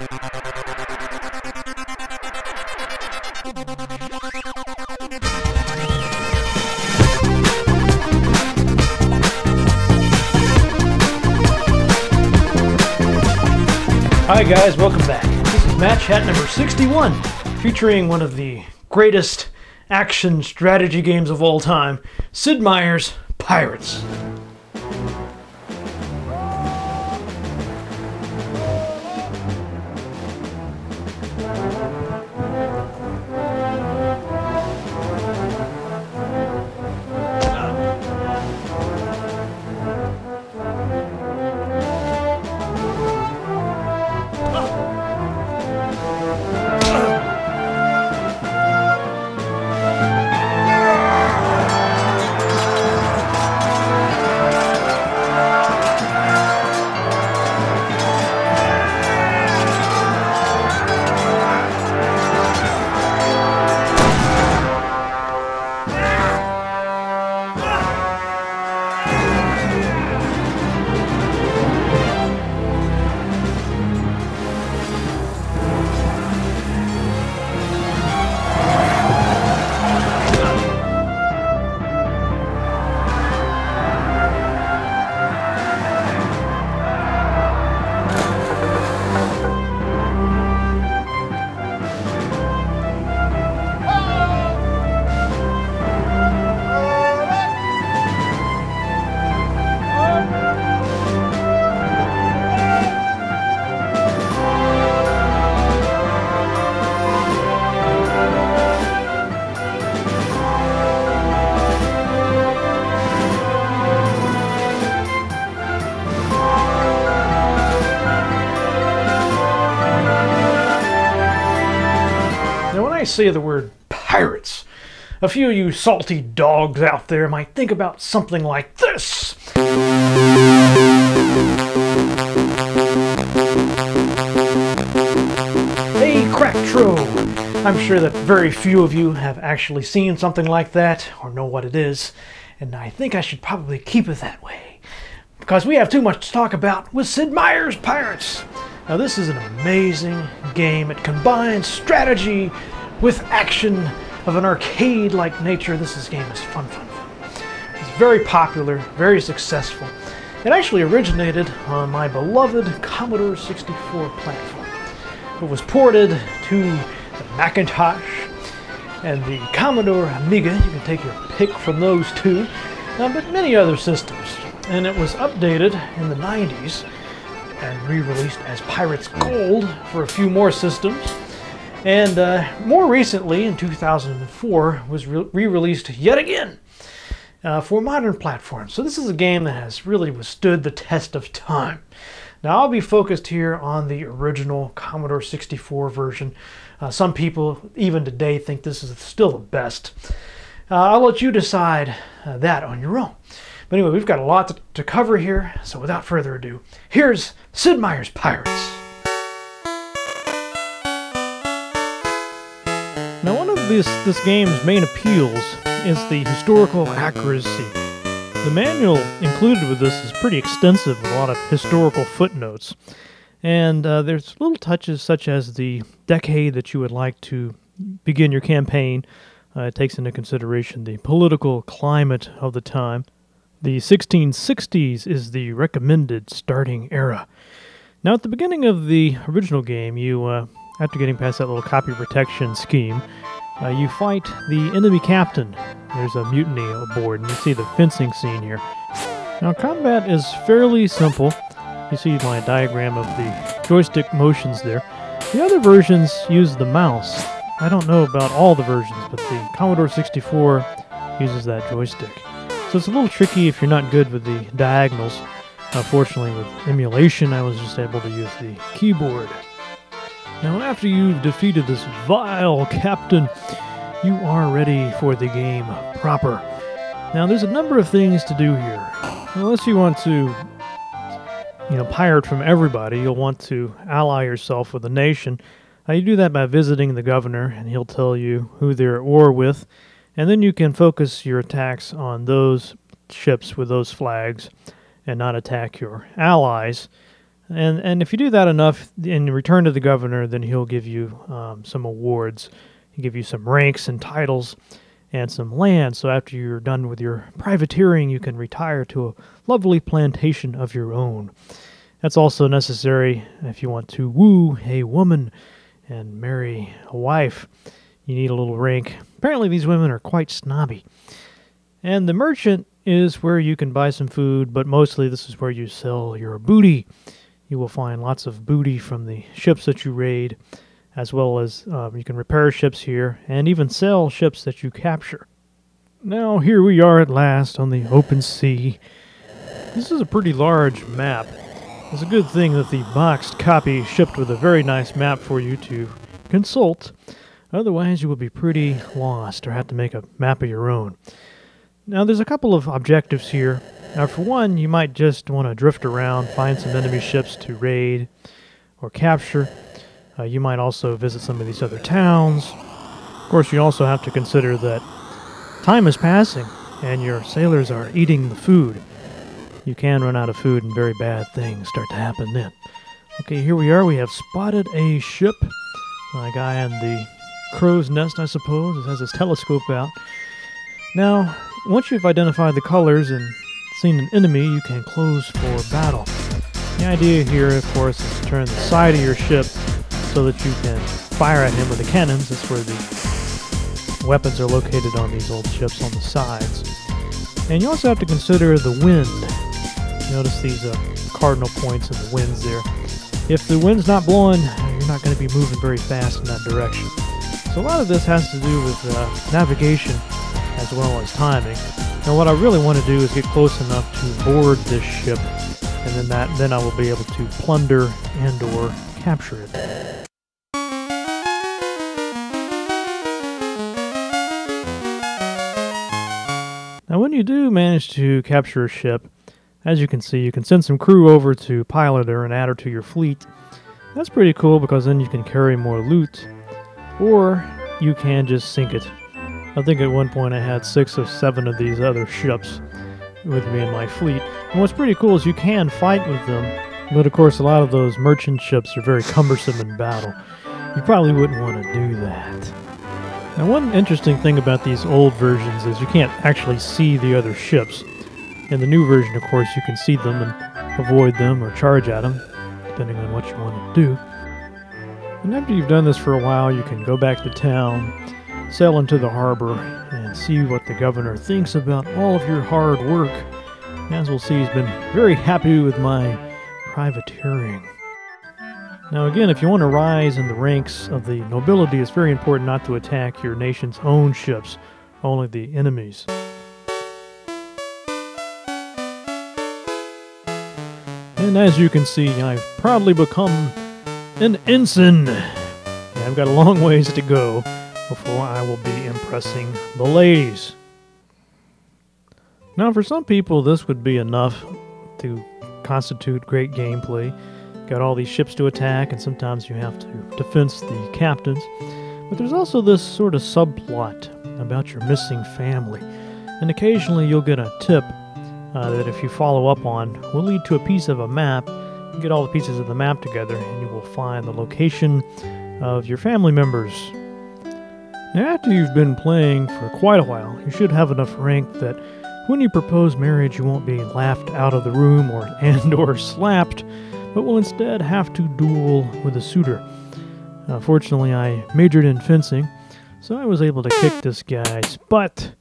Hi guys, welcome back. This is Match Hat number 61, featuring one of the greatest action strategy games of all time, Sid Meier's Pirates. I say the word pirates, a few of you salty dogs out there might think about something like this. Hey, Cracktro! I'm sure that very few of you have actually seen something like that or know what it is, and I think I should probably keep it that way, because we have too much to talk about with Sid Meier's Pirates. Now this is an amazing game. It combines strategy with action of an arcade-like nature. This game is fun. It's very popular, very successful. It actually originated on my beloved Commodore 64 platform. It was ported to the Macintosh and the Commodore Amiga. You can take your pick from those two, but many other systems. And it was updated in the 90s and re-released as Pirates Gold for a few more systems. And more recently, in 2004, was re-released yet again for modern platforms. So this is a game that has really withstood the test of time. Now I'll be focused here on the original Commodore 64 version. Some people, even today, think this is still the best. I'll let you decide that on your own. But anyway, we've got a lot to cover here, so without further ado, here's Sid Meier's Pirates. Now, one of this game's main appeals is the historical accuracy. The manual included with this is pretty extensive, with a lot of historical footnotes. And there's little touches such as the decade that you would like to begin your campaign. It takes into consideration the political climate of the time. The 1660s is the recommended starting era. Now, at the beginning of the original game, you after getting past that little copy protection scheme, you fight the enemy captain. There's a mutiny aboard, and you see the fencing scene here. Now, combat is fairly simple. You see my diagram of the joystick motions there. The other versions use the mouse. I don't know about all the versions, but the Commodore 64 uses that joystick. So it's a little tricky if you're not good with the diagonals. Fortunately, with emulation, I was just able to use the keyboard. Now, after you've defeated this vile captain, you are ready for the game proper. Now, there's a number of things to do here. Unless you want to, pirate from everybody, you'll want to ally yourself with a nation. You do that by visiting the governor, and he'll tell you who they're at war with, and then you can focus your attacks on those ships with those flags and not attack your allies. And if you do that enough and you return to the governor, then he'll give you some awards. He'll give you some ranks and titles and some land. So after you're done with your privateering, you can retire to a lovely plantation of your own. That's also necessary if you want to woo a woman and marry a wife. You need a little rank. Apparently these women are quite snobby. And the merchant is where you can buy some food, but mostly this is where you sell your booty. You will find lots of booty from the ships that you raid, as well as you can repair ships here and even sell ships that you capture. Now here we are at last on the open sea. This is a pretty large map. It's a good thing that the boxed copy shipped with a very nice map for you to consult. Otherwise you will be pretty lost or have to make a map of your own. Now there's a couple of objectives here. Now for one, you might just want to drift around, find some enemy ships to raid or capture. You might also visit some of these other towns. Of course, you also have to consider that time is passing and your sailors are eating the food. You can run out of food and very bad things start to happen then. Okay, here we are. We have spotted a ship. A guy in the crow's nest, I suppose, has his telescope out. Now, once you've identified the colors and seen an enemy, you can close for battle. The idea here, of course, is to turn the side of your ship so that you can fire at him with the cannons. That's where the weapons are located on these old ships on the sides. And you also have to consider the wind. Notice these cardinal points in the winds there. If the wind's not blowing, you're not going to be moving very fast in that direction. So a lot of this has to do with navigation as well as timing. Now what I really want to do is get close enough to board this ship, and then I will be able to plunder and or capture it. Now when you do manage to capture a ship, as you can see, you can send some crew over to pilot her and add her to your fleet. That's pretty cool because then you can carry more loot, or you can just sink it. I think at one point I had 6 or 7 of these other ships with me in my fleet. And what's pretty cool is you can fight with them, but of course a lot of those merchant ships are very cumbersome in battle. You probably wouldn't want to do that. Now one interesting thing about these old versions is you can't actually see the other ships. In the new version, of course, you can see them and avoid them or charge at them, depending on what you want to do. And after you've done this for a while, you can go back to town, sail into the harbor, and see what the governor thinks about all of your hard work. As we'll see, he's been very happy with my privateering. Now again, if you want to rise in the ranks of the nobility, it's very important not to attack your nation's own ships, only the enemies. And as you can see, I've proudly become an ensign. And I've got a long ways to go before I will be impressing the ladies. Now for some people this would be enough to constitute great gameplay. Got all these ships to attack, and sometimes you have to defense the captains. But there's also this sort of subplot about your missing family. And occasionally you'll get a tip that if you follow up on will lead to a piece of a map. You get all the pieces of the map together and you will find the location of your family members. Now after you've been playing for quite a while, you should have enough rank that when you propose marriage you won't be laughed out of the room or slapped, but will instead have to duel with a suitor. Fortunately I majored in fencing, so I was able to kick this guy's butt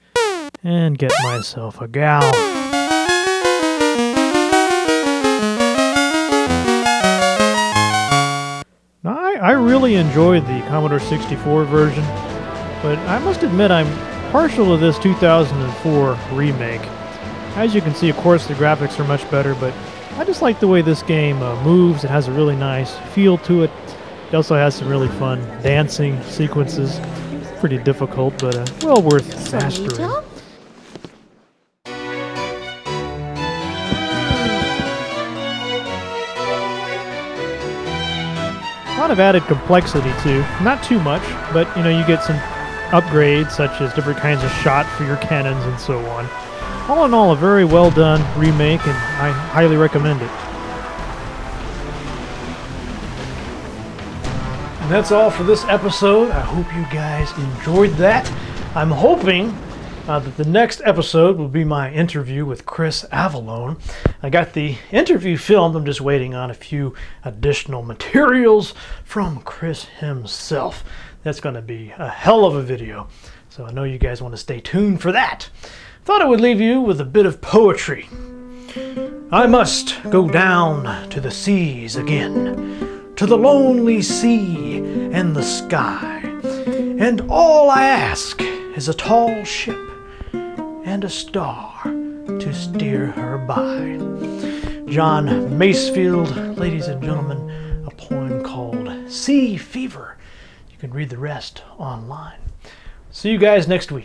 and get myself a gal. Now, I really enjoyed the Commodore 64 version, but I must admit I'm partial to this 2004 remake. As you can see, of course, the graphics are much better, but I just like the way this game moves. It has a really nice feel to it. It also has some really fun dancing sequences. Pretty difficult, but well worth mastering. A lot of added complexity too. Not too much, but you know, you get some upgrades such as different kinds of shot for your cannons and so on. All in all, a very well done remake, and I highly recommend it. And that's all for this episode. I hope you guys enjoyed that. I'm hoping that the next episode will be my interview with Chris Avallone. I got the interview filmed. I'm just waiting on a few additional materials from Chris himself. That's going to be a hell of a video. So I know you guys want to stay tuned for that. Thought I would leave you with a bit of poetry. I must go down to the seas again, to the lonely sea and the sky. And all I ask is a tall ship and a star to steer her by. John Masefield, ladies and gentlemen, a poem called Sea Fever. You can read the rest online. See you guys next week.